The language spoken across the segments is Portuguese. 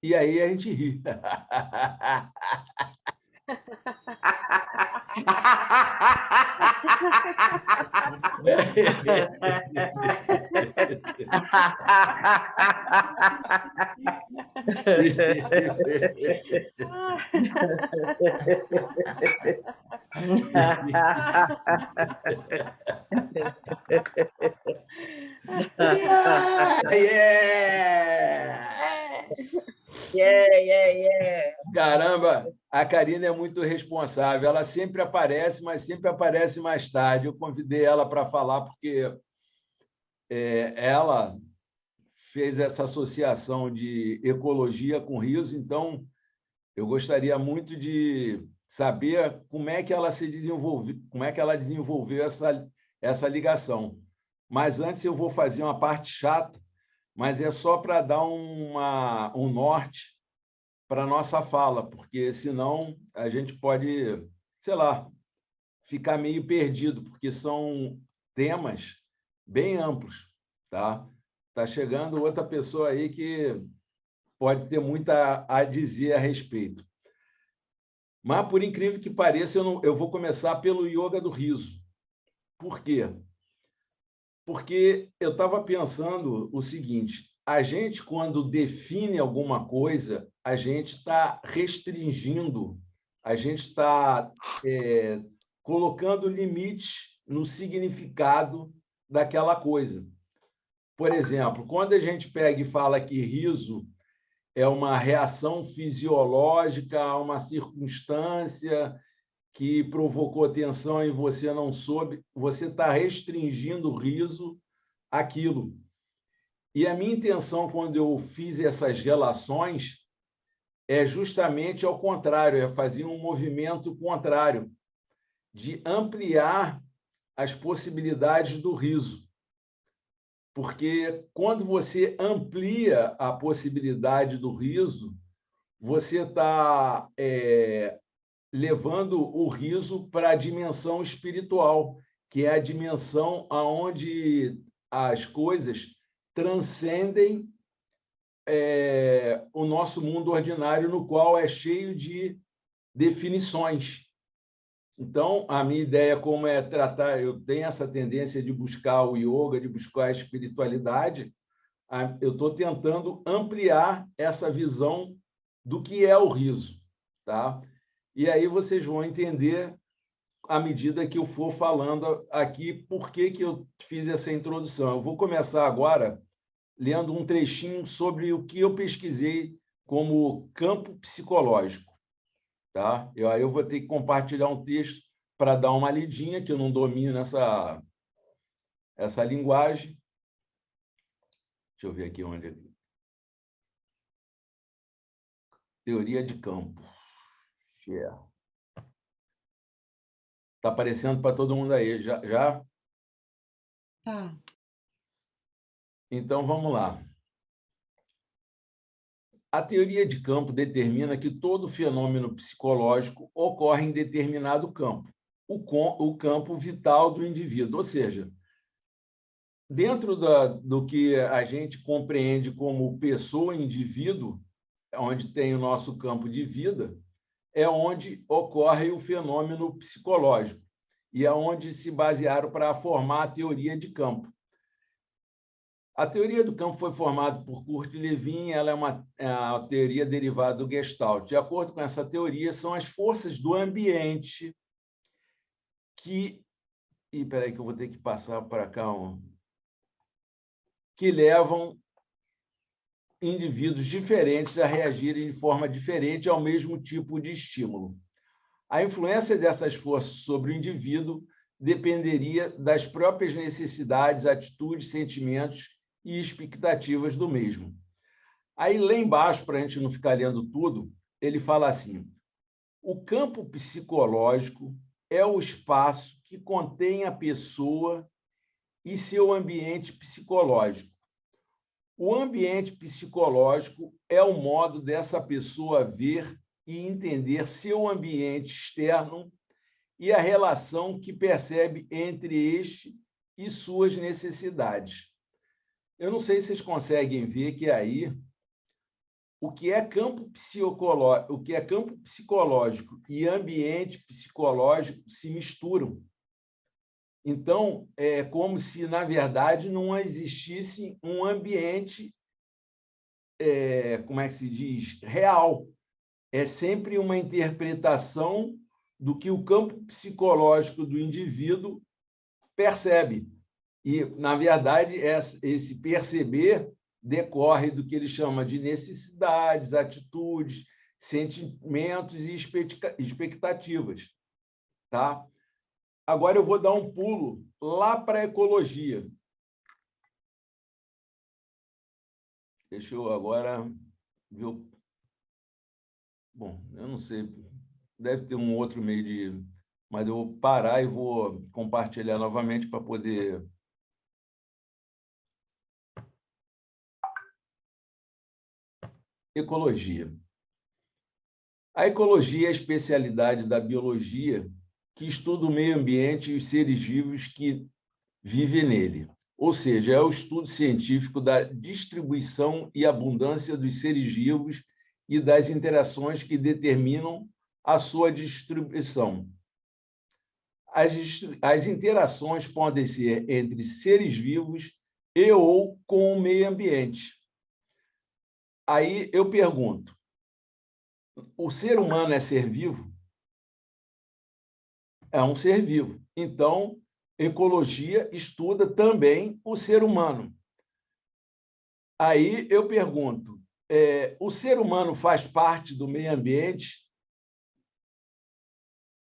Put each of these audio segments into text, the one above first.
e aí a gente ri. Ah, yeah! Yeah, yeah, yeah. Caramba, a Karina é muito responsável. Ela sempre aparece, mas sempre aparece mais tarde. Eu convidei ela para falar porque ela fez essa associação de ecologia com rios, então eu gostaria muito de saber como é que ela se desenvolveu, como é que ela desenvolveu essa ligação. Mas antes eu vou fazer uma parte chata, mas é só para dar um norte para a nossa fala, porque senão a gente pode, sei lá, ficar meio perdido, porque são temas bem amplos, tá? Está chegando outra pessoa aí que pode ter muito a dizer a respeito. Mas, por incrível que pareça, eu vou começar pelo yoga do riso. Por quê? Porque eu estava pensando o seguinte: a gente, quando define alguma coisa, a gente está restringindo, a gente está colocando limites no significado daquela coisa. Por exemplo, quando a gente pega e fala que riso é uma reação fisiológica a uma circunstância que provocou tensão e você não soube, você está restringindo o riso àquilo. E a minha intenção, quando eu fiz essas relações, é justamente ao contrário, é fazer um movimento contrário, de ampliar as possibilidades do riso. Porque quando você amplia a possibilidade do riso, você está levando o riso para a dimensão espiritual, que é a dimensão aonde as coisas transcendem o nosso mundo ordinário, no qual é cheio de definições. Então, a minha ideia como é tratar, eu tenho essa tendência de buscar o yoga, de buscar a espiritualidade, eu estou tentando ampliar essa visão do que é o riso, tá? E aí vocês vão entender à medida que eu for falando aqui por que eu fiz essa introdução. Eu vou começar agora lendo um trechinho sobre o que eu pesquisei como campo psicológico, tá? Aí eu vou ter que compartilhar um texto para dar uma lidinha, que eu não domino essa linguagem. Deixa eu ver aqui onde é. Teoria de campo. Yeah. Está aparecendo para todo mundo aí, já? Tá. Então, vamos lá. A teoria de campo determina que todo fenômeno psicológico ocorre em determinado campo, o campo vital do indivíduo, ou seja, dentro do que a gente compreende como pessoa, indivíduo, onde tem o nosso campo de vida, é onde ocorre o fenômeno psicológico e é onde se basearam para formar a teoria de campo. A teoria do campo foi formada por Kurt Lewin, ela é uma teoria derivada do Gestalt. De acordo com essa teoria, são as forças do ambiente que... espera aí que eu vou ter que passar para cá, que levam indivíduos diferentes a reagirem de forma diferente ao mesmo tipo de estímulo. A influência dessas forças sobre o indivíduo dependeria das próprias necessidades, atitudes, sentimentos e expectativas do mesmo. Aí, lá embaixo, para a gente não ficar lendo tudo, ele fala assim: o campo psicológico é o espaço que contém a pessoa e seu ambiente psicológico. O ambiente psicológico é o modo dessa pessoa ver e entender seu ambiente externo e a relação que percebe entre este e suas necessidades. Eu não sei se vocês conseguem ver que aí o que é campo psicológico e ambiente psicológico se misturam. Então, é como se, na verdade, não existisse um ambiente, como é que se diz, real. É sempre uma interpretação do que o campo psicológico do indivíduo percebe. E, na verdade, esse perceber decorre do que ele chama de necessidades, atitudes, sentimentos e expectativas. Tá? Agora eu vou dar um pulo lá para a ecologia. Deixa eu agora ver. Bom, eu não sei, deve ter um outro meio de... Mas eu vou parar e vou compartilhar novamente para poder... Ecologia. A ecologia é a especialidade da biologia que estuda o meio ambiente e os seres vivos que vivem nele. Ou seja, é o estudo científico da distribuição e abundância dos seres vivos e das interações que determinam a sua distribuição. As interações podem ser entre seres vivos e ou com o meio ambiente. Aí eu pergunto, o ser humano é ser vivo? É um ser vivo. Então, ecologia estuda também o ser humano. Aí eu pergunto, o ser humano faz parte do meio ambiente?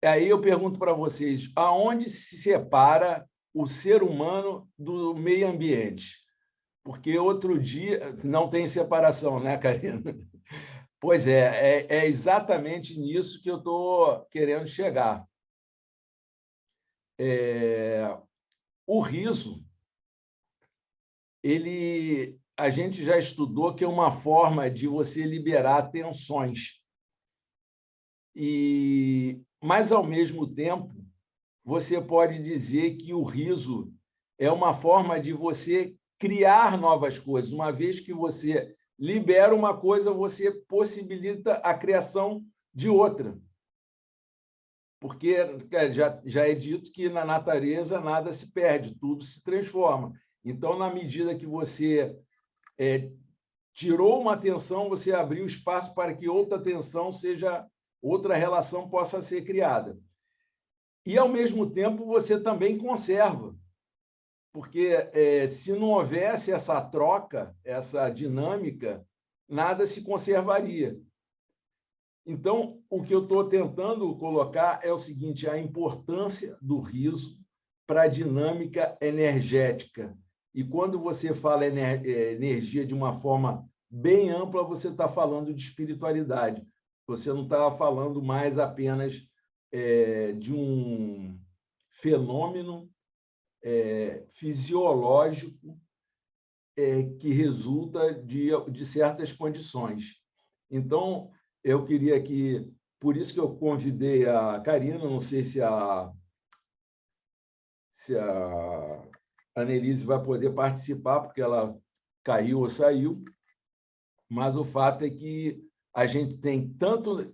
Aí eu pergunto para vocês, aonde se separa o ser humano do meio ambiente? Porque outro dia não tem separação, né, Karina? Pois é exatamente nisso que eu estou querendo chegar. O riso, a gente já estudou que é uma forma de você liberar tensões. Mas, ao mesmo tempo, você pode dizer que o riso é uma forma de você criar novas coisas. Uma vez que você libera uma coisa, você possibilita a criação de outra. Porque já é dito que na natureza nada se perde, tudo se transforma. Então, na medida que você tirou uma tensão, você abriu espaço para que outra tensão outra relação possa ser criada. E, ao mesmo tempo, você também conserva. Porque se não houvesse essa troca, essa dinâmica, nada se conservaria. Então, o que eu estou tentando colocar é o seguinte, a importância do riso para a dinâmica energética. E quando você fala energia de uma forma bem ampla, você está falando de espiritualidade. Você não está falando mais apenas de um fenômeno fisiológico que resulta de certas condições. Então, eu queria que... Por isso que eu convidei a Karina, não sei se a Annelise vai poder participar, porque ela caiu ou saiu, mas o fato é que a gente tem tanto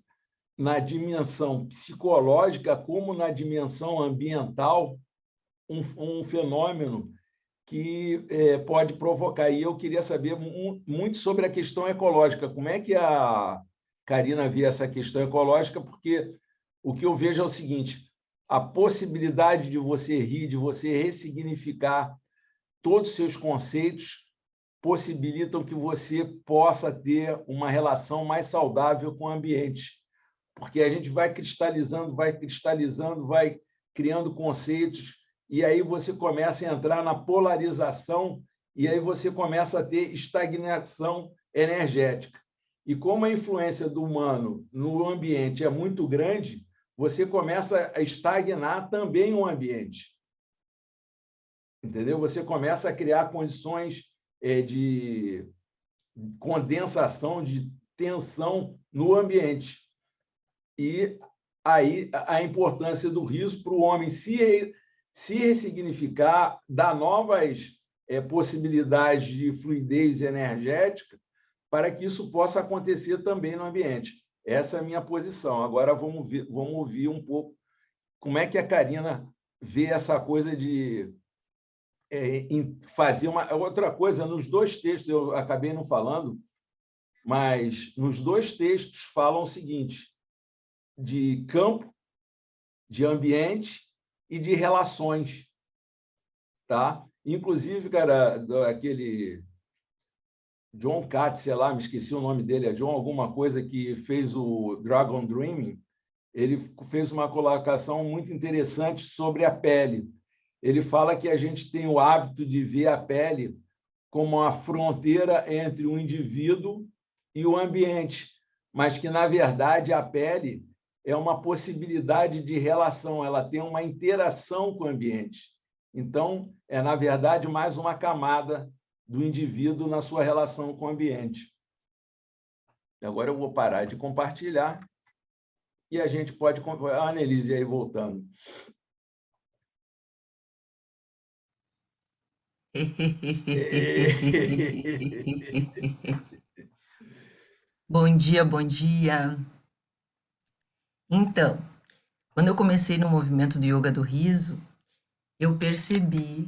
na dimensão psicológica como na dimensão ambiental um fenômeno que pode provocar. E eu queria saber muito sobre a questão ecológica. Como é que a Karina vê essa questão ecológica? Porque o que eu vejo é o seguinte, a possibilidade de você rir, de você ressignificar todos os seus conceitos, possibilitam que você possa ter uma relação mais saudável com o ambiente. Porque a gente vai cristalizando, vai criando conceitos, e aí você começa a entrar na polarização, e aí você começa a ter estagnação energética. E como a influência do humano no ambiente é muito grande, você começa a estagnar também o ambiente. Entendeu? Você começa a criar condições de condensação, de tensão no ambiente. E aí a importância do riso para o homem se ressignificar, dar novas possibilidades de fluidez energética, para que isso possa acontecer também no ambiente. Essa é a minha posição. Agora vamos ouvir um pouco como é que a Karina vê essa coisa de fazer uma... Outra coisa, nos dois textos, eu acabei não falando, mas nos dois textos falam o seguinte, de campo, de ambiente e de relações. Tá? Inclusive, cara, aquele John Katz, sei lá, me esqueci o nome dele, é John alguma coisa, que fez o Dragon Dreaming, ele fez uma colocação muito interessante sobre a pele. Ele fala que a gente tem o hábito de ver a pele como uma fronteira entre o indivíduo e o ambiente, mas que, na verdade, a pele é uma possibilidade de relação, ela tem uma interação com o ambiente. Então, é, na verdade, mais uma camada do indivíduo na sua relação com o ambiente. Agora eu vou parar de compartilhar e a gente pode... A Annelise aí voltando. Bom dia, bom dia. Então, quando eu comecei no movimento do yoga do riso, eu percebi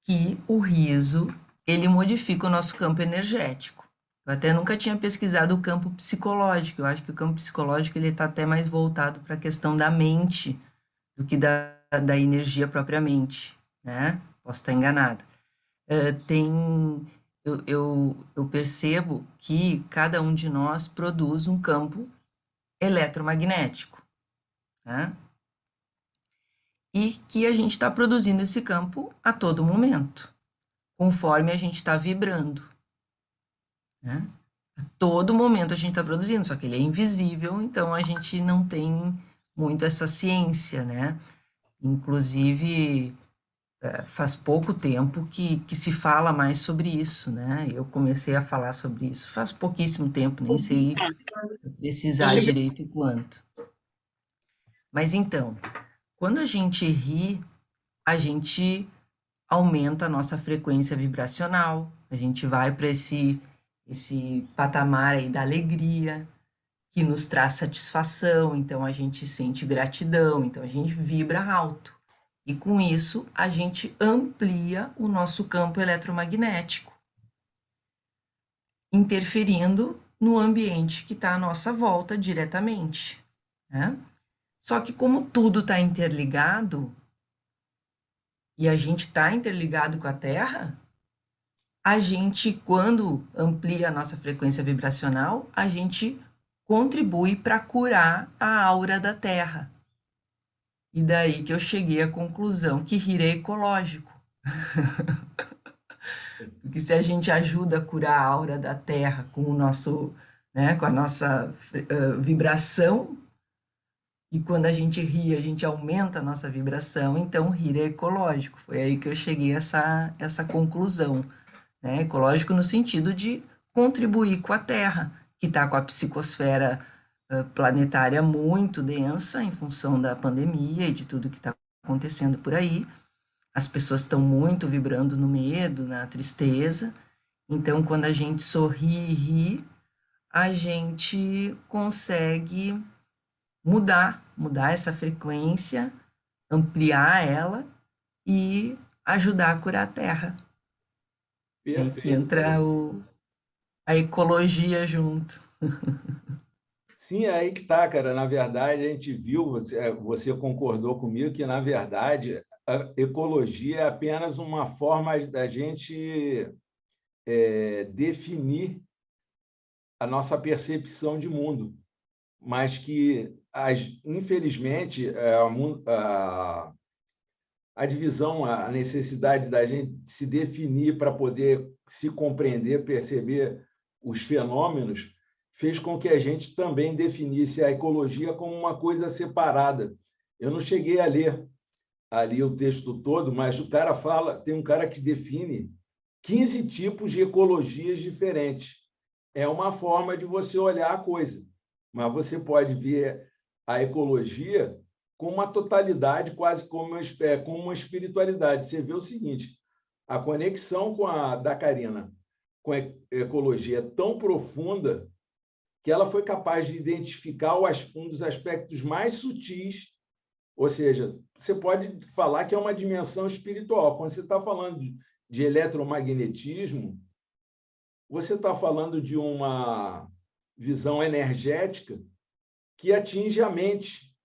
que o riso, ele modifica o nosso campo energético. Eu até nunca tinha pesquisado o campo psicológico. Eu acho que o campo psicológico ele está até mais voltado para a questão da mente do que da energia propriamente, né? Posso estar enganada. Eu percebo que cada um de nós produz um campo eletromagnético, né? E que a gente está produzindo esse campo a todo momento, conforme a gente está vibrando, né? A todo momento a gente está produzindo, só que ele é invisível, então a gente não tem muito essa ciência, né? Inclusive, faz pouco tempo que se fala mais sobre isso, né? Eu comecei a falar sobre isso faz pouquíssimo tempo, nem sei precisar direito o quanto. Mas então, quando a gente ri, a gente aumenta a nossa frequência vibracional, a gente vai para esse patamar aí da alegria, que nos traz satisfação, então a gente sente gratidão, então a gente vibra alto. E com isso, a gente amplia o nosso campo eletromagnético, interferindo no ambiente que está à nossa volta diretamente, né? Só que como tudo está interligado, e a gente está interligado com a Terra, a gente, quando amplia a nossa frequência vibracional, a gente contribui para curar a aura da Terra. E daí que eu cheguei à conclusão que rir é ecológico. Porque se a gente ajuda a curar a aura da Terra com o nosso, né, com a nossa vibração, e quando a gente ri, a gente aumenta a nossa vibração, então rir é ecológico. Foi aí que eu cheguei a essa conclusão, né? Ecológico no sentido de contribuir com a Terra, que está com a psicosfera planetária muito densa em função da pandemia e de tudo que está acontecendo por aí. As pessoas estão muito vibrando no medo, na tristeza. Então, quando a gente sorri e ri, a gente consegue mudar essa frequência, ampliar ela e ajudar a curar a Terra. É aí que entra a ecologia junto. Sim, é aí que está, cara. Na verdade, a gente viu, você concordou comigo, que, na verdade, a ecologia é apenas uma forma da gente definir a nossa percepção de mundo, mas que, infelizmente, a divisão, a necessidade da gente se definir para poder se compreender, perceber os fenômenos, fez com que a gente também definisse a ecologia como uma coisa separada. Eu não cheguei a ler ali o texto todo, mas o cara fala, tem um cara que define 15 tipos de ecologias diferentes. É uma forma de você olhar a coisa, mas você pode ver a ecologia com uma totalidade, quase como uma espiritualidade. Você vê o seguinte, a conexão da Karina com ecologia tão profunda que ela foi capaz de identificar um dos aspectos mais sutis, ou seja, você pode falar que é uma dimensão espiritual. Quando você está falando de eletromagnetismo, você está falando de uma visão energética que atinge a mente,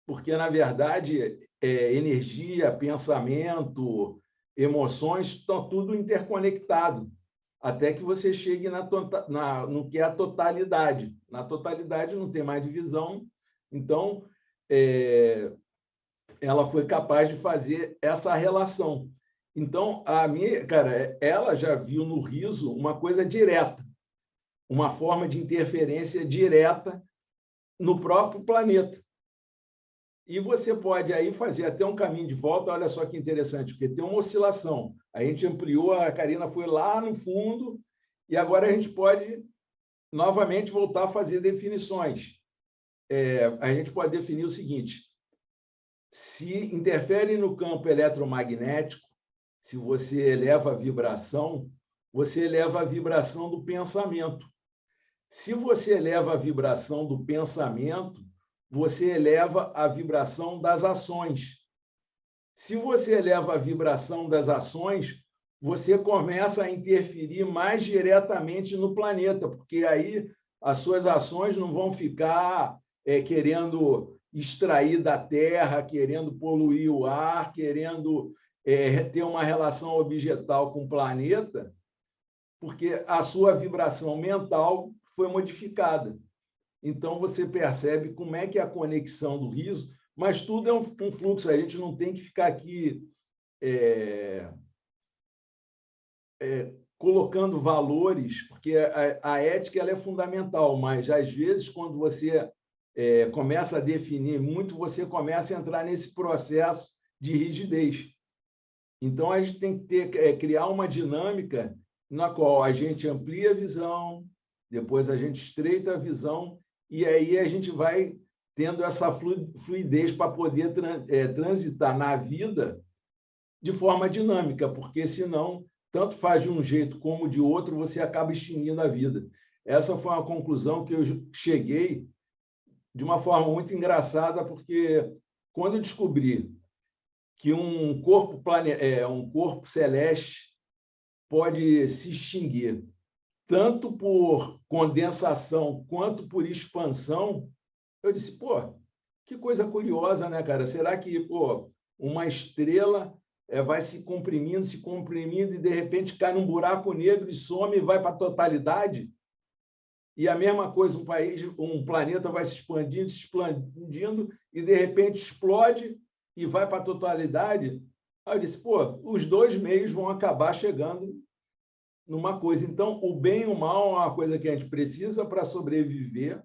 porque, na verdade, energia, pensamento, emoções estão tudo interconectado, até que você chegue no que é a totalidade. Na totalidade não tem mais divisão, então ela foi capaz de fazer essa relação. Então, cara, ela já viu no riso uma coisa direta, uma forma de interferência direta no próprio planeta. E você pode aí fazer até um caminho de volta, olha só que interessante, porque tem uma oscilação. A gente ampliou, a Karina foi lá no fundo, e agora a gente pode novamente voltar a fazer definições. A gente pode definir o seguinte: se interfere no campo eletromagnético, se você eleva a vibração, você eleva a vibração do pensamento. Se você eleva a vibração do pensamento, você eleva a vibração das ações. Se você eleva a vibração das ações, você começa a interferir mais diretamente no planeta, porque aí as suas ações não vão ficar querendo extrair da terra, querendo poluir o ar, querendo ter uma relação objetal com o planeta, porque a sua vibração mental foi modificada. Então, você percebe como é que é a conexão do riso, mas tudo é um fluxo, a gente não tem que ficar aqui colocando valores, porque a ética ela é fundamental, mas, às vezes, quando você começa a definir muito, você começa a entrar nesse processo de rigidez. Então, a gente tem que criar uma dinâmica na qual a gente amplia a visão, depois a gente estreita a visão, e aí a gente vai tendo essa fluidez para poder transitar na vida de forma dinâmica, porque, senão, tanto faz de um jeito como de outro, você acaba extinguindo a vida. Essa foi uma conclusão que eu cheguei de uma forma muito engraçada, porque quando eu descobri que um corpo celeste pode se extinguir tanto por condensação quanto por expansão, eu disse, que coisa curiosa, né, cara? Será que uma estrela vai se comprimindo, e, de repente, cai num buraco negro e some e vai para a totalidade? E a mesma coisa, um planeta vai se expandindo, e, de repente, explode e vai para a totalidade. Aí eu disse, os dois meios vão acabar chegando numa coisa. Então, o bem e o mal é uma coisa que a gente precisa para sobreviver,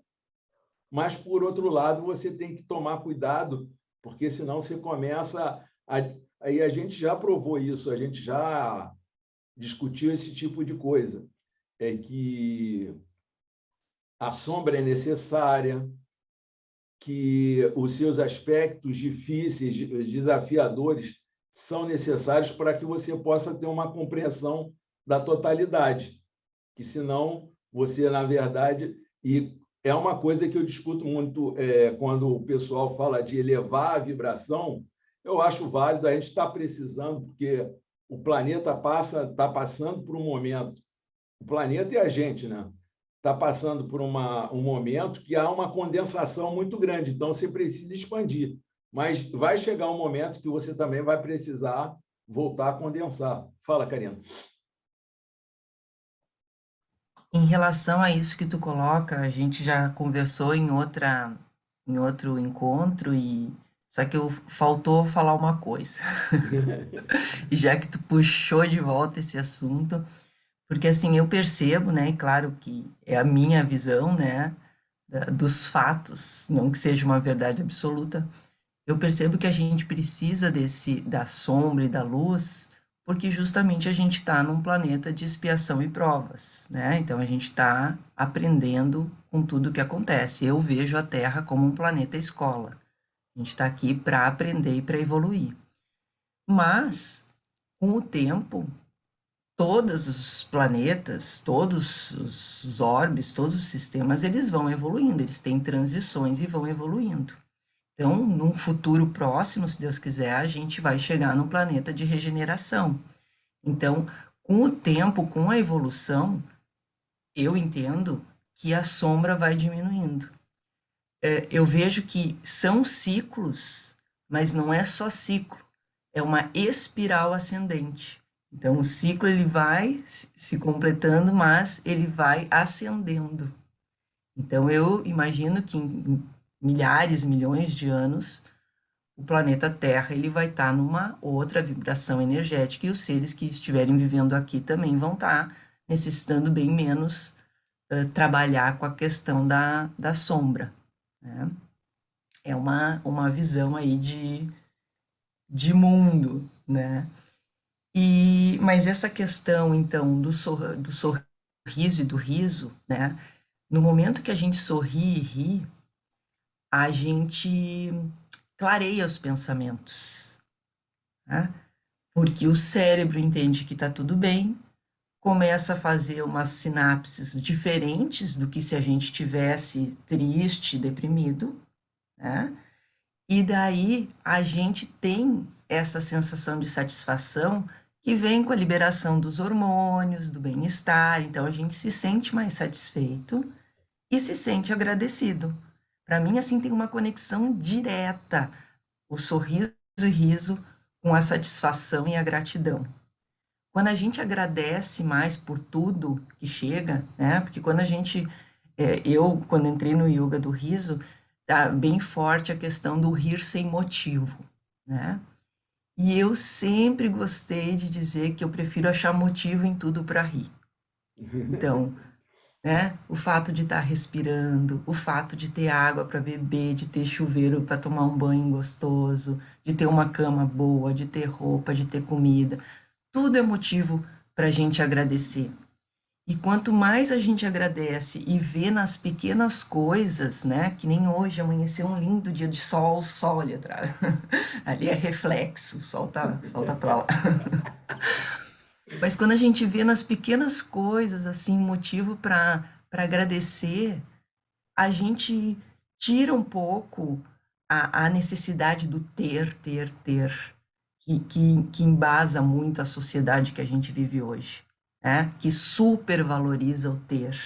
mas, por outro lado, você tem que tomar cuidado, porque senão você começa aí a gente já provou isso, a gente já discutiu esse tipo de coisa, que a sombra é necessária, que os seus aspectos difíceis, desafiadores, são necessários para que você possa ter uma compreensão da totalidade, que senão você, na verdade, e é uma coisa que eu discuto muito quando o pessoal fala de elevar a vibração, eu acho válido, a gente está precisando, porque o planeta está passando por um momento, o planeta e a gente, né? Está passando por um momento que há uma condensação muito grande, então você precisa expandir, mas vai chegar um momento que você também vai precisar voltar a condensar. Fala, Karina. Em relação a isso que tu coloca, a gente já conversou em outro encontro, só que faltou falar uma coisa. E já que tu puxou de volta esse assunto, porque assim, eu percebo, né, e claro que é a minha visão, né, dos fatos, não que seja uma verdade absoluta, eu percebo que a gente precisa da sombra e da luz, porque justamente a gente está num planeta de expiação e provas, né? Então a gente está aprendendo com tudo que acontece. Eu vejo a Terra como um planeta escola. A gente está aqui para aprender e para evoluir. Mas, com o tempo, todos os planetas, todos os orbes, todos os sistemas, eles vão evoluindo, eles têm transições e vão evoluindo. Então, num futuro próximo, se Deus quiser, a gente vai chegar no planeta de regeneração. Então, com o tempo, com a evolução, eu entendo que a sombra vai diminuindo. Eu vejo que são ciclos, mas não é só ciclo, é uma espiral ascendente. Então, o ciclo ele vai se completando, mas ele vai ascendendo. Então, eu imagino que em milhares, milhões de anos, o planeta Terra ele vai estar numa outra vibração energética e os seres que estiverem vivendo aqui também vão estar necessitando bem menos trabalhar com a questão da sombra, né? É uma visão aí de mundo, né? Mas essa questão, então, do sorriso e do riso, né? No momento que a gente sorri e ri, a gente clareia os pensamentos, né? Porque o cérebro entende que está tudo bem, começa a fazer umas sinapses diferentes do que se a gente tivesse triste, deprimido, né? E daí a gente tem essa sensação de satisfação que vem com a liberação dos hormônios, do bem-estar, então a gente se sente mais satisfeito e se sente agradecido. Para mim, assim, tem uma conexão direta, o sorriso e riso com a satisfação e a gratidão. Quando a gente agradece mais por tudo que chega, né? Porque quando a gente, quando entrei no yoga do riso, tá bem forte a questão do rir sem motivo, né? E eu sempre gostei de dizer que eu prefiro achar motivo em tudo para rir. Então, né? O fato de estar respirando, o fato de ter água para beber, de ter chuveiro para tomar um banho gostoso, de ter uma cama boa, de ter roupa, de ter comida, tudo é motivo para a gente agradecer. E quanto mais a gente agradece e vê nas pequenas coisas, né? Que nem hoje amanheceu um lindo dia de sol, o sol ali atrás. Ali é reflexo, o sol tá para lá. Mas quando a gente vê nas pequenas coisas, assim, motivo para agradecer, a gente tira um pouco a necessidade do ter, que embasa muito a sociedade que a gente vive hoje, né? Que supervaloriza o ter.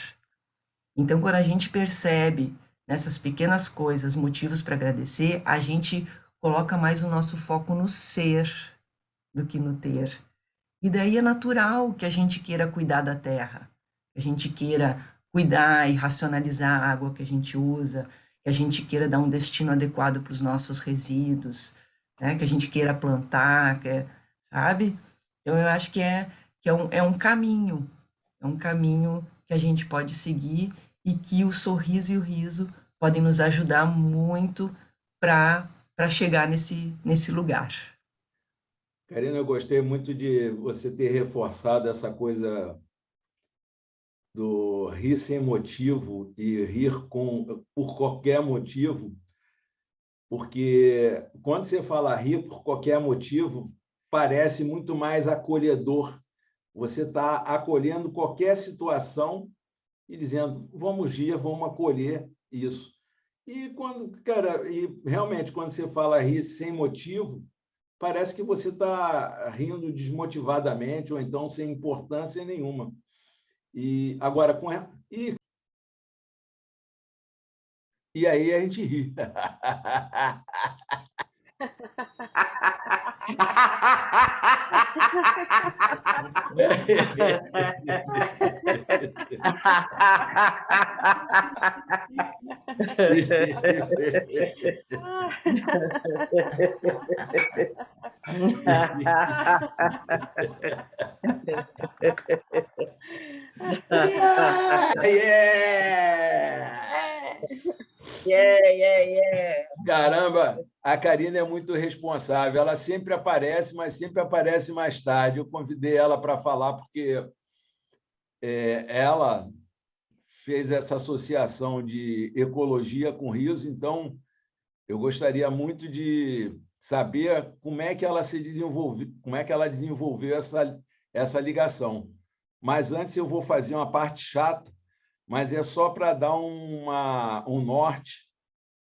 Então, quando a gente percebe nessas pequenas coisas motivos para agradecer, a gente coloca mais o nosso foco no ser do que no ter. E daí é natural que a gente queira cuidar da terra, que a gente queira cuidar e racionalizar a água que a gente usa, que a gente queira dar um destino adequado para os nossos resíduos, né? Que a gente queira plantar, sabe? Então eu acho que é um caminho que a gente pode seguir e que o sorriso e o riso podem nos ajudar muito para chegar nesse lugar. Karina, eu gostei muito de você ter reforçado essa coisa do rir sem motivo e rir por qualquer motivo, porque quando você fala rir por qualquer motivo, parece muito mais acolhedor. Você está acolhendo qualquer situação e dizendo, vamos rir, vamos acolher isso. E realmente, quando você fala rir sem motivo, parece que você está rindo desmotivadamente ou então sem importância nenhuma. E agora e aí a gente ri. Caramba, a Karina é muito responsável. Ela sempre aparece, mas sempre aparece mais tarde. Eu convidei ela para falar porque ela fez essa associação de ecologia com riso, então eu gostaria muito de saber como é que ela se desenvolveu, como é que ela desenvolveu essa ligação. Mas antes eu vou fazer uma parte chata, mas é só para dar um norte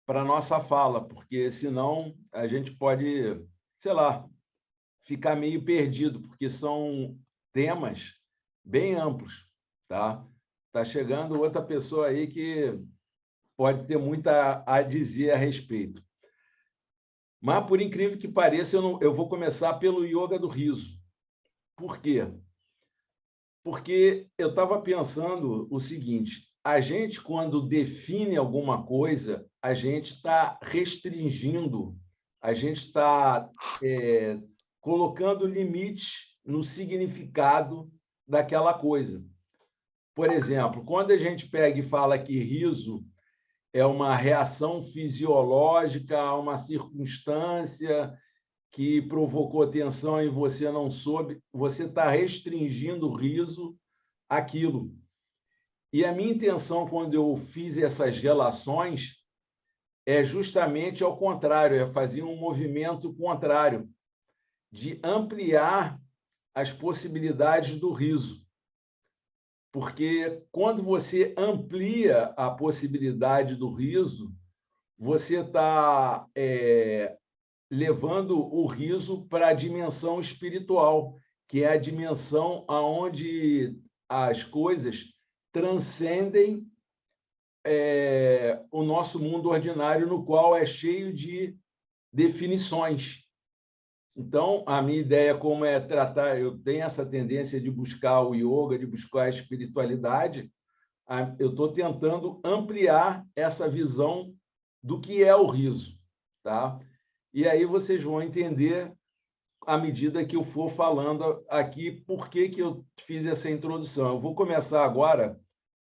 para a nossa fala, porque senão a gente pode, sei lá, ficar meio perdido, porque são temas bem amplos, tá? Tá chegando outra pessoa aí que pode ter muito a dizer a respeito. Mas, por incrível que pareça, eu vou começar pelo yoga do riso. Por quê? Porque eu estava pensando o seguinte: a gente, quando define alguma coisa, a gente está restringindo, a gente está colocando limites no significado daquela coisa. Por exemplo, quando a gente pega e fala que riso é uma reação fisiológica a uma circunstância que provocou tensão e você não soube, você está restringindo o riso àquilo. E a minha intenção, quando eu fiz essas relações, é justamente ao contrário, é fazer um movimento contrário, de ampliar as possibilidades do riso. Porque quando você amplia a possibilidade do riso, você está levando o riso para a dimensão espiritual, que é a dimensão aonde as coisas transcendem o nosso mundo ordinário, no qual é cheio de definições. Então, a minha ideia como é tratar, eu tenho essa tendência de buscar o yoga, de buscar a espiritualidade, eu estou tentando ampliar essa visão do que é o riso, tá? E aí vocês vão entender, à medida que eu for falando aqui, por que eu fiz essa introdução. Eu vou começar agora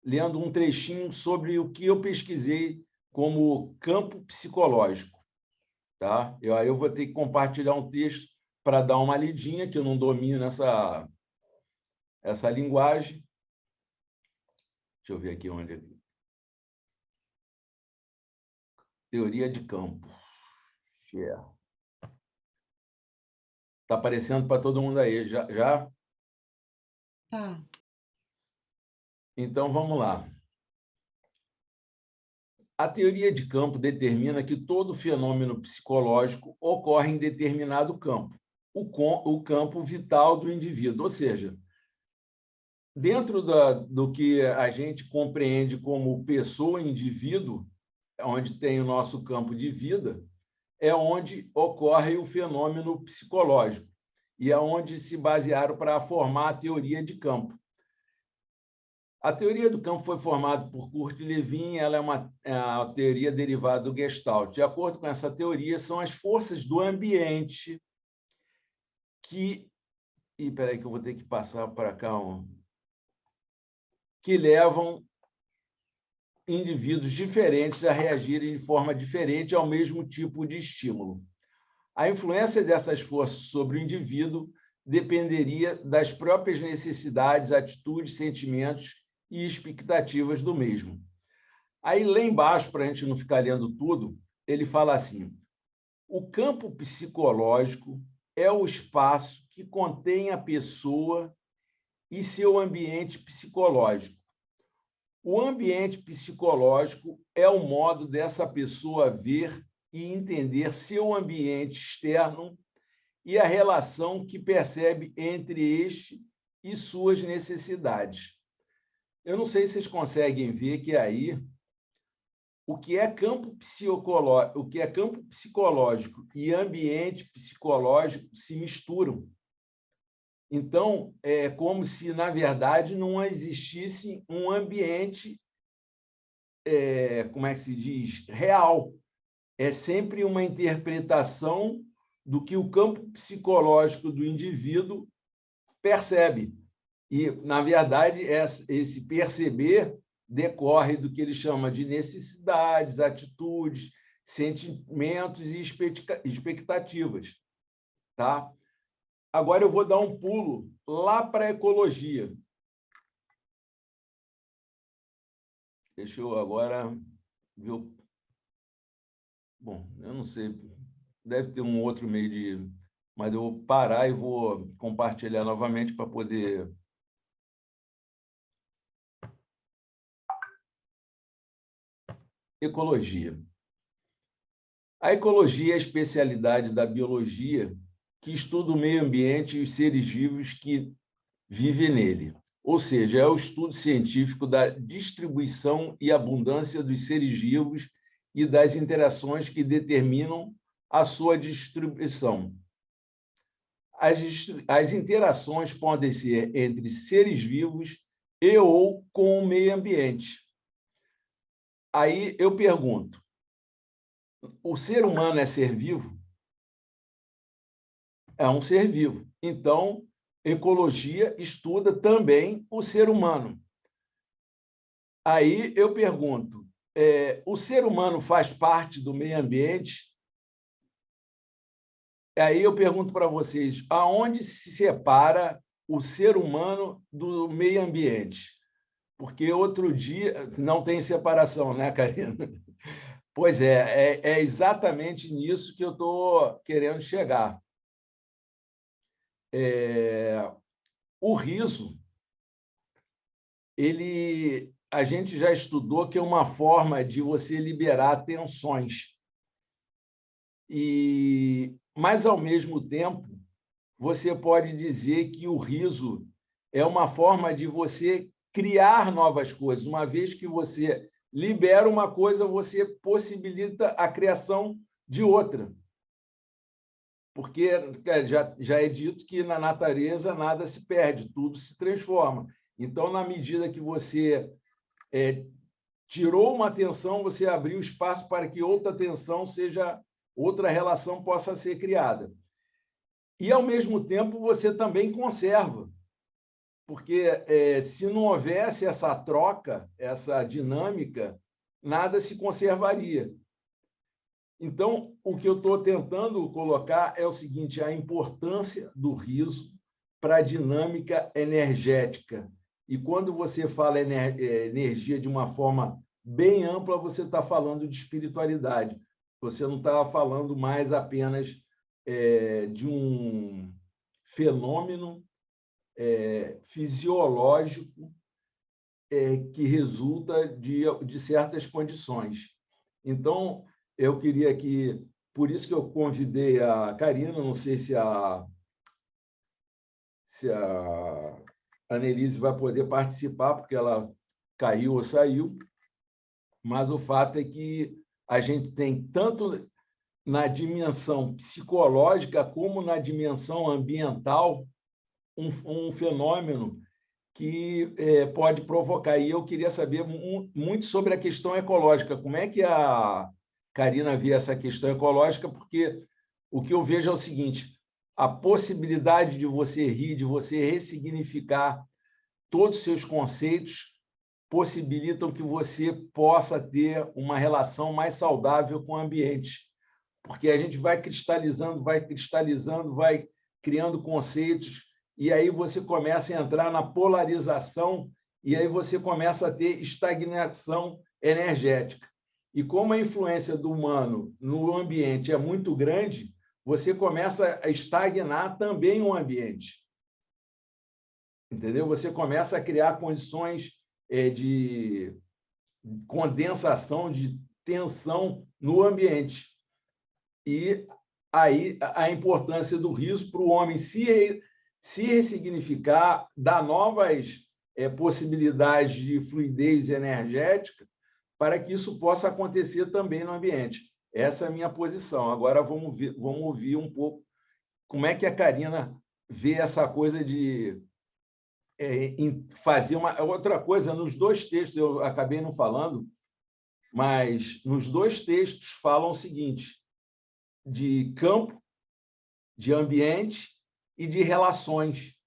lendo um trechinho sobre o que eu pesquisei como campo psicológico. Tá? Aí eu vou ter que compartilhar um texto para dar uma lidinha, que eu não domino essa linguagem. Deixa eu ver aqui onde. Teoria de campo. Está aparecendo para todo mundo aí. Já? Tá. Então, vamos lá. A teoria de campo determina que todo fenômeno psicológico ocorre em determinado campo, o campo vital do indivíduo, ou seja, dentro do que a gente compreende como pessoa e indivíduo, onde tem o nosso campo de vida, é onde ocorre o fenômeno psicológico e é onde se basearam para formar a teoria de campo. A teoria do campo foi formada por Kurt Lewin, ela é uma teoria derivada do Gestalt. De acordo com essa teoria, são as forças do ambiente que... Espera aí que eu vou ter que passar para cá. Que levam indivíduos diferentes a reagirem de forma diferente ao mesmo tipo de estímulo. A influência dessas forças sobre o indivíduo dependeria das próprias necessidades, atitudes, sentimentos e expectativas do mesmo. Aí, lá embaixo, para a gente não ficar lendo tudo, ele fala assim: o campo psicológico é o espaço que contém a pessoa e seu ambiente psicológico. O ambiente psicológico é o modo dessa pessoa ver e entender seu ambiente externo e a relação que percebe entre este e suas necessidades. Eu não sei se vocês conseguem ver que aí o que é campo psicológico e ambiente psicológico se misturam. Então, é como se, na verdade, não existisse um ambiente, como é que se diz, real. É sempre uma interpretação do que o campo psicológico do indivíduo percebe. E, na verdade, esse perceber decorre do que ele chama de necessidades, atitudes, sentimentos e expectativas. Tá? Agora eu vou dar um pulo lá para a ecologia. Deixa eu agora ver. Bom, eu não sei. Deve ter um outro meio de mas eu vou parar e vou compartilhar novamente para poder... Ecologia. A ecologia é a especialidade da biologia que estuda o meio ambiente e os seres vivos que vivem nele. Ou seja, é o estudo científico da distribuição e abundância dos seres vivos e das interações que determinam a sua distribuição. As interações podem ser entre seres vivos e ou com o meio ambiente. Aí eu pergunto, o ser humano é ser vivo? É um ser vivo. Então, ecologia estuda também o ser humano. Aí eu pergunto, o ser humano faz parte do meio ambiente? Aí eu pergunto para vocês, aonde se separa o ser humano do meio ambiente? Porque outro dia não tem separação, né, Karina? Pois é exatamente nisso que eu estou querendo chegar. O riso, a gente já estudou que é uma forma de você liberar tensões. Mas, ao mesmo tempo, você pode dizer que o riso é uma forma de você criar novas coisas. Uma vez que você libera uma coisa, você possibilita a criação de outra. Porque já é dito que na natureza nada se perde, tudo se transforma. Então, na medida que você tirou uma tensão, você abriu espaço para que outra tensão outra relação possa ser criada. E, ao mesmo tempo, você também conserva, porque se não houvesse essa troca, essa dinâmica, nada se conservaria. Então, o que eu estou tentando colocar é o seguinte, a importância do riso para a dinâmica energética. E quando você fala energia de uma forma bem ampla, você está falando de espiritualidade. Você não está falando mais apenas de um fenômeno fisiológico que resulta de certas condições. Então, eu queria que... Por isso que eu convidei a Karina, não sei se a Annelise vai poder participar, porque ela caiu ou saiu, mas o fato é que a gente tem tanto na dimensão psicológica como na dimensão ambiental um fenômeno que pode provocar. E eu queria saber muito sobre a questão ecológica. Como é que a Karina vê essa questão ecológica? Porque o que eu vejo é o seguinte, a possibilidade de você rir, de você ressignificar todos os seus conceitos, possibilitam que você possa ter uma relação mais saudável com o ambiente. Porque a gente vai cristalizando, vai criando conceitos, e aí você começa a entrar na polarização, e aí você começa a ter estagnação energética. E como a influência do humano no ambiente é muito grande, você começa a estagnar também o ambiente. Entendeu? Você começa a criar condições de condensação, de tensão no ambiente. E aí a importância do riso para o homem se ressignificar, dar novas possibilidades de fluidez energética para que isso possa acontecer também no ambiente. Essa é a minha posição. Agora vamos ouvir um pouco como é que a Karina vê essa coisa de fazer uma... Outra coisa, nos dois textos, eu acabei não falando, mas nos dois textos falam o seguinte, de campo, de ambiente e de relações.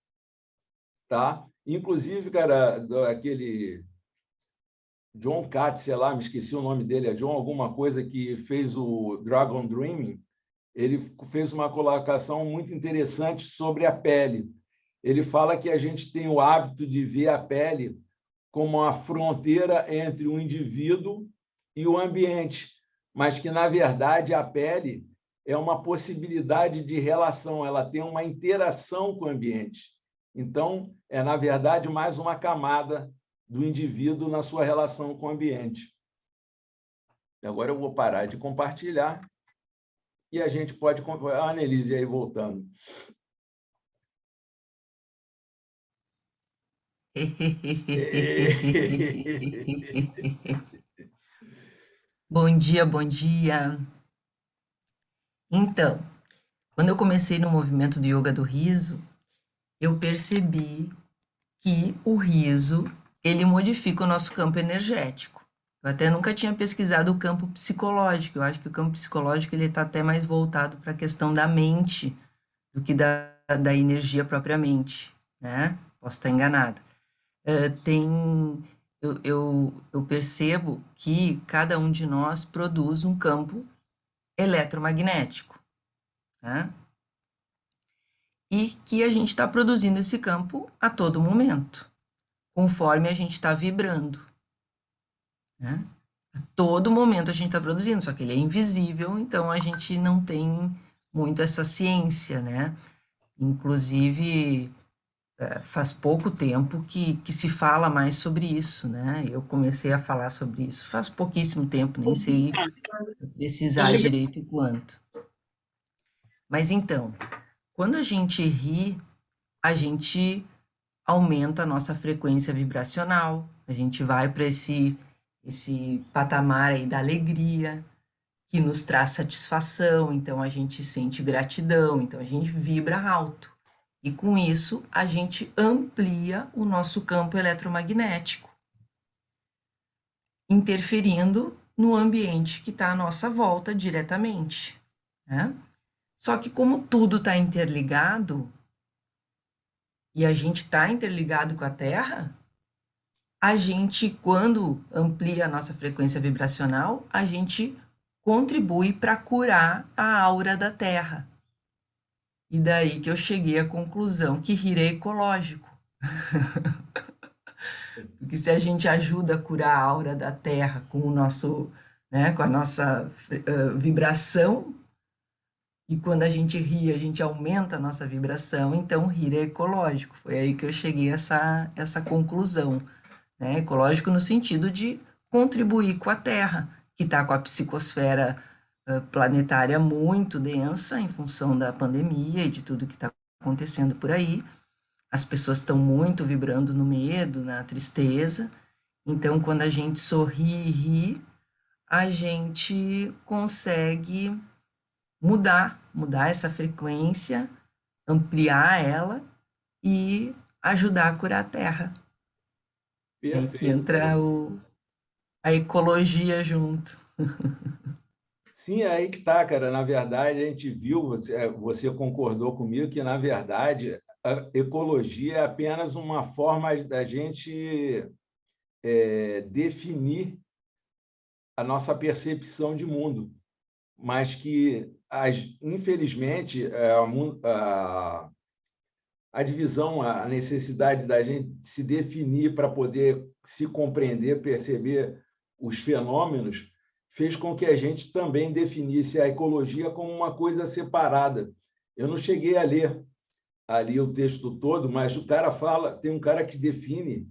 Tá? Inclusive, cara, aquele John Katz, sei lá, me esqueci o nome dele, é John alguma coisa, que fez o Dragon Dreaming, ele fez uma colocação muito interessante sobre a pele. Ele fala que a gente tem o hábito de ver a pele como a fronteira entre o indivíduo e o ambiente, mas que, na verdade, a pele é uma possibilidade de relação, ela tem uma interação com o ambiente. Então, é, na verdade, mais uma camada do indivíduo na sua relação com o ambiente. Agora eu vou parar de compartilhar e a gente pode... A Annelise aí voltando. Bom dia, bom dia. Então, quando eu comecei no movimento do yoga do riso, eu percebi que o riso, ele modifica o nosso campo energético. Eu até nunca tinha pesquisado o campo psicológico. Eu acho que o campo psicológico ele está até mais voltado para a questão da mente do que da energia propriamente, né? Posso estar enganada. Eu percebo que cada um de nós produz um campo eletromagnético, né? E que a gente está produzindo esse campo a todo momento, conforme a gente está vibrando, né? A todo momento a gente está produzindo, só que ele é invisível, então a gente não tem muito essa ciência, né? Inclusive, faz pouco tempo que se fala mais sobre isso, né? Eu comecei a falar sobre isso faz pouquíssimo tempo, nem sei precisar direito quanto. Mas então, quando a gente ri, a gente aumenta a nossa frequência vibracional, a gente vai para esse patamar aí da alegria, que nos traz satisfação, então a gente sente gratidão, então a gente vibra alto. E com isso, a gente amplia o nosso campo eletromagnético, interferindo no ambiente que está à nossa volta diretamente, né? Só que como tudo está interligado, e a gente está interligado com a Terra, a gente, quando amplia a nossa frequência vibracional, a gente contribui para curar a aura da Terra. E daí que eu cheguei à conclusão que rir é ecológico. Porque se a gente ajuda a curar a aura da Terra com o nosso, né, com a nossa vibração, e quando a gente ri, a gente aumenta a nossa vibração, então rir é ecológico. Foi aí que eu cheguei a essa conclusão, né? Ecológico no sentido de contribuir com a Terra, que está com a psicosfera planetária muito densa em função da pandemia e de tudo que está acontecendo por aí. As pessoas estão muito vibrando no medo, na tristeza. Então, quando a gente sorri e ri, a gente consegue mudar essa frequência, ampliar ela e ajudar a curar a Terra. É aí que entra a ecologia junto. Sim, é aí que está, cara. Na verdade, a gente viu, você concordou comigo, que, na verdade, a ecologia é apenas uma forma da gente definir a nossa percepção de mundo, mas que, infelizmente, a divisão, a necessidade da gente se definir para poder se compreender, perceber os fenômenos, fez com que a gente também definisse a ecologia como uma coisa separada. Eu não cheguei a ler ali o texto todo, mas o cara fala, tem um cara que define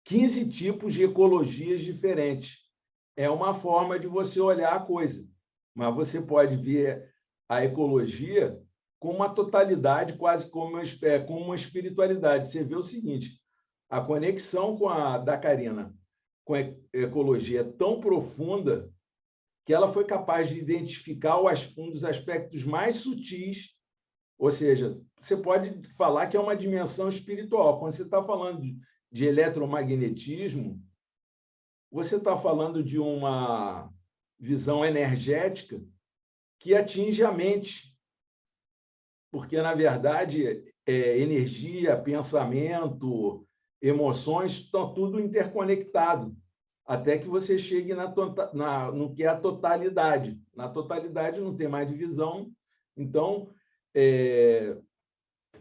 15 tipos de ecologias diferentes. É uma forma de você olhar a coisa, mas você pode ver a ecologia com uma totalidade, quase como uma espiritualidade. Você vê o seguinte, a conexão da Karina com a ecologia é tão profunda que ela foi capaz de identificar um dos aspectos mais sutis, ou seja, você pode falar que é uma dimensão espiritual. Quando você está falando de eletromagnetismo, você está falando de uma visão energética que atinge a mente, porque, na verdade, energia, pensamento, emoções estão tudo interconectado, até que você chegue no que é a totalidade. Na totalidade não tem mais divisão, então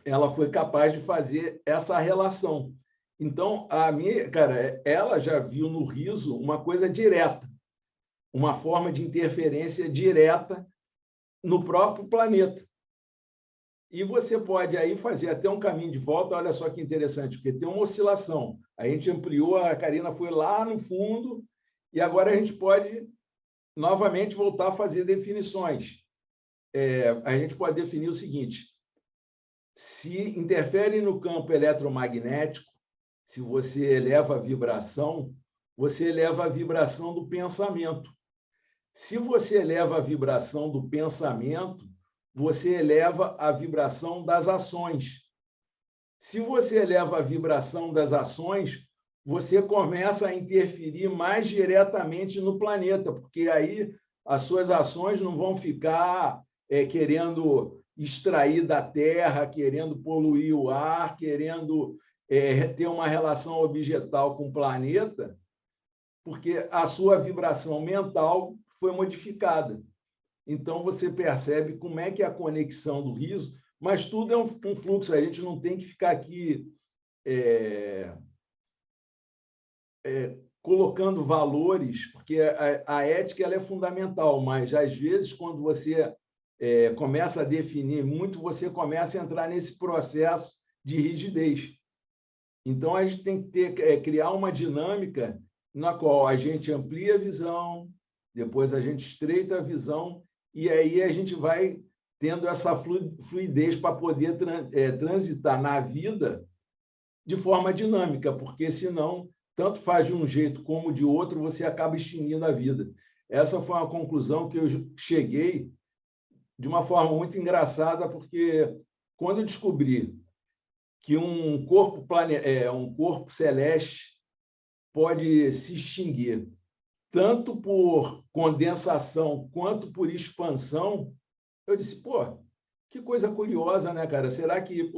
ela foi capaz de fazer essa relação. Então, cara, ela já viu no riso uma coisa direta, uma forma de interferência direta no próprio planeta. E você pode aí fazer até um caminho de volta, olha só que interessante, porque tem uma oscilação. A gente ampliou, a Karina foi lá no fundo, e agora a gente pode novamente voltar a fazer definições. A gente pode definir o seguinte: se interfere no campo eletromagnético, se você eleva a vibração, você eleva a vibração do pensamento. Se você eleva a vibração do pensamento, você eleva a vibração das ações. Se você eleva a vibração das ações, você começa a interferir mais diretamente no planeta, porque aí as suas ações não vão ficar querendo extrair da terra, querendo poluir o ar, querendo ter uma relação objetal com o planeta, porque a sua vibração mental foi modificada. Então, você percebe como é que é a conexão do riso, mas tudo é um fluxo, a gente não tem que ficar aqui colocando valores, porque a ética ela é fundamental, mas, às vezes, quando você começa a definir muito, você começa a entrar nesse processo de rigidez. Então, a gente tem que criar uma dinâmica na qual a gente amplia a visão, depois a gente estreita a visão, e aí a gente vai tendo essa fluidez para poder transitar na vida de forma dinâmica, porque, senão, tanto faz de um jeito como de outro, você acaba extinguindo a vida. Essa foi uma conclusão que eu cheguei de uma forma muito engraçada, porque quando eu descobri que um corpo celeste pode se extinguir tanto por condensação quanto por expansão, eu disse, que coisa curiosa, né, cara? Será que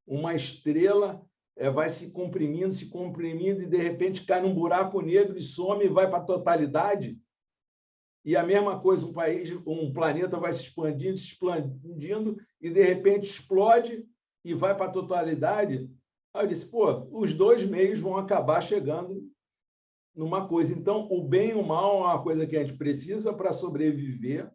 uma estrela vai se comprimindo, e, de repente, cai num buraco negro e some e vai para a totalidade? E a mesma coisa, um planeta vai se expandindo, e, de repente, explode e vai para a totalidade? Aí eu disse, os dois meios vão acabar chegando numa coisa. Então, o bem e o mal é uma coisa que a gente precisa para sobreviver,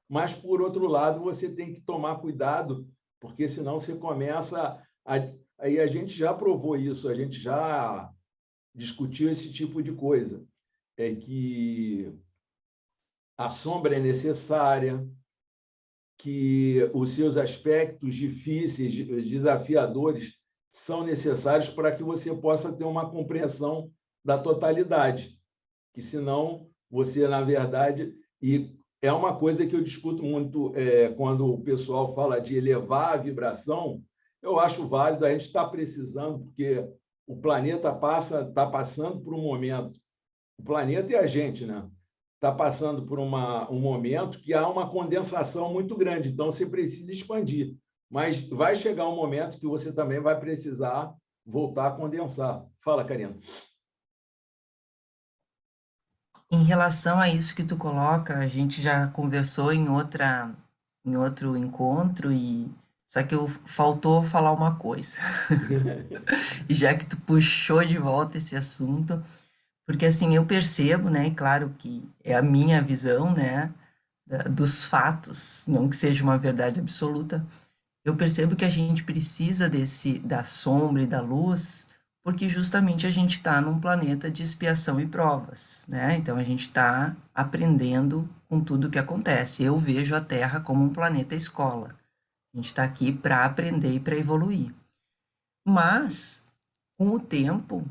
mas, por outro lado, você tem que tomar cuidado, porque senão você começa aí a gente já provou isso, a gente já discutiu esse tipo de coisa, que a sombra é necessária, que os seus aspectos difíceis, desafiadores, são necessários para que você possa ter uma compreensão da totalidade, que senão você, na verdade, e é uma coisa que eu discuto muito quando o pessoal fala de elevar a vibração, eu acho válido, a gente está precisando, porque o planeta está passando por um momento, o planeta e a gente, né? Está passando por um momento que há uma condensação muito grande, então você precisa expandir, mas vai chegar um momento que você também vai precisar voltar a condensar. Fala, Karina. Em relação a isso que tu coloca, a gente já conversou em outro encontro, só que faltou falar uma coisa. Já que tu puxou de volta esse assunto, porque assim, eu percebo, né, e claro que é a minha visão, né, dos fatos, não que seja uma verdade absoluta, eu percebo que a gente precisa da sombra e da luz, porque justamente a gente está num planeta de expiação e provas, né? Então a gente está aprendendo com tudo que acontece. Eu vejo a Terra como um planeta escola. A gente está aqui para aprender e para evoluir. Mas, com o tempo,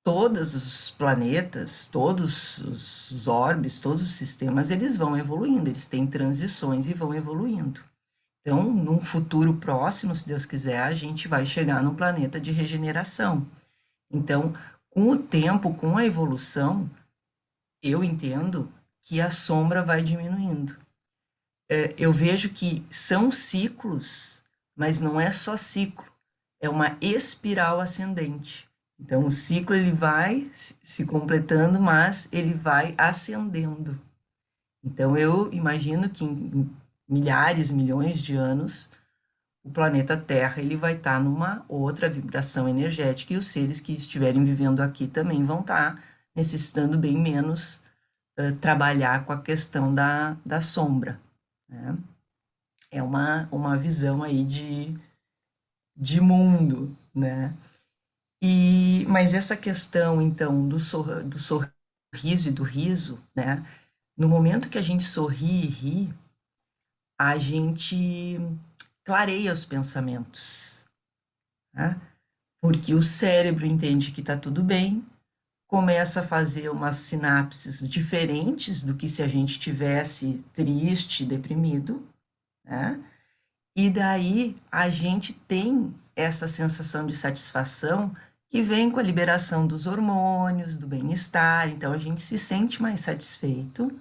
todos os planetas, todos os orbes, todos os sistemas, eles vão evoluindo, eles têm transições e vão evoluindo. Então, num futuro próximo, se Deus quiser, a gente vai chegar num planeta de regeneração. Então, com o tempo, com a evolução, eu entendo que a sombra vai diminuindo. Eu vejo que são ciclos, mas não é só ciclo, é uma espiral ascendente. Então, o ciclo ele vai se completando, mas ele vai ascendendo. Então, eu imagino que em milhares, milhões de anos, o planeta Terra ele vai estar numa outra vibração energética e os seres que estiverem vivendo aqui também vão estar necessitando bem menos trabalhar com a questão da sombra. né? É uma visão aí de mundo, né? Mas essa questão, então, do sorriso e do riso, né? No momento que a gente sorri e ri, a gente clareia os pensamentos, né? Porque o cérebro entende que está tudo bem, começa a fazer umas sinapses diferentes do que se a gente tivesse triste, deprimido, né? E daí a gente tem essa sensação de satisfação que vem com a liberação dos hormônios, do bem-estar, então a gente se sente mais satisfeito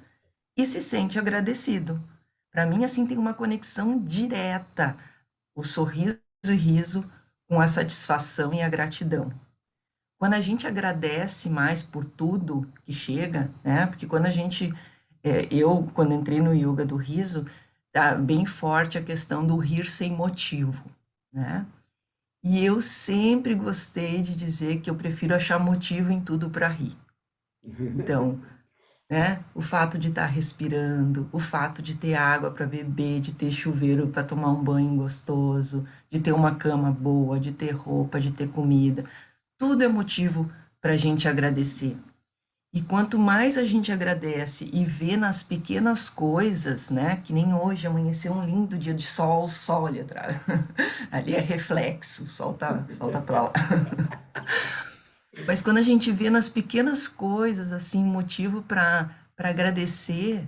e se sente agradecido. Para mim, assim, tem uma conexão direta, o sorriso e riso com a satisfação e a gratidão. Quando a gente agradece mais por tudo que chega, né? Porque quando a gente, quando entrei no yoga do riso, tá bem forte a questão do rir sem motivo, né? E eu sempre gostei de dizer que eu prefiro achar motivo em tudo para rir. Então, né? O fato de estar respirando, o fato de ter água para beber, de ter chuveiro para tomar um banho gostoso, de ter uma cama boa, de ter roupa, de ter comida, tudo é motivo para a gente agradecer. E quanto mais a gente agradece e vê nas pequenas coisas, né? Que nem hoje amanheceu um lindo dia de sol, o sol ali atrás. Ali é reflexo, o sol tá para lá. Mas quando a gente vê nas pequenas coisas, assim, motivo para agradecer,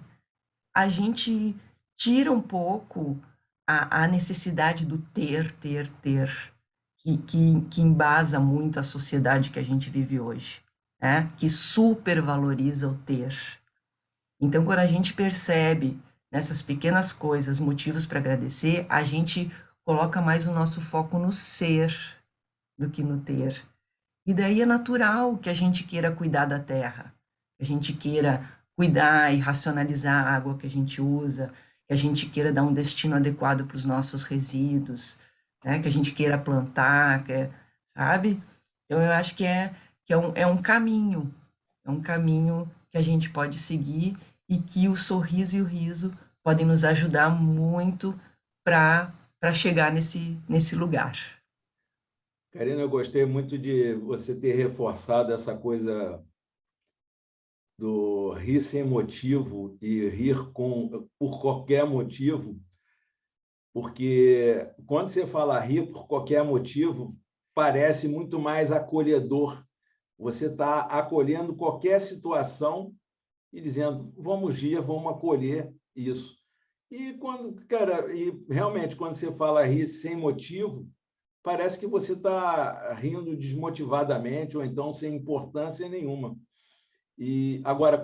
a gente tira um pouco a necessidade do ter, que embasa muito a sociedade que a gente vive hoje, né? Que supervaloriza o ter. Então, quando a gente percebe nessas pequenas coisas motivos para agradecer, a gente coloca mais o nosso foco no ser do que no ter. E daí é natural que a gente queira cuidar da terra, que a gente queira cuidar e racionalizar a água que a gente usa, que a gente queira dar um destino adequado para os nossos resíduos, né? Que a gente queira plantar, sabe? Então eu acho que é um caminho que a gente pode seguir e que o sorriso e o riso podem nos ajudar muito para chegar nesse lugar. Karina, eu gostei muito de você ter reforçado essa coisa do rir sem motivo e rir por qualquer motivo, porque quando você fala rir por qualquer motivo, parece muito mais acolhedor. Você está acolhendo qualquer situação e dizendo, vamos rir, vamos acolher isso. E realmente, quando você fala rir sem motivo, parece que você está rindo desmotivadamente ou então sem importância nenhuma. E agora,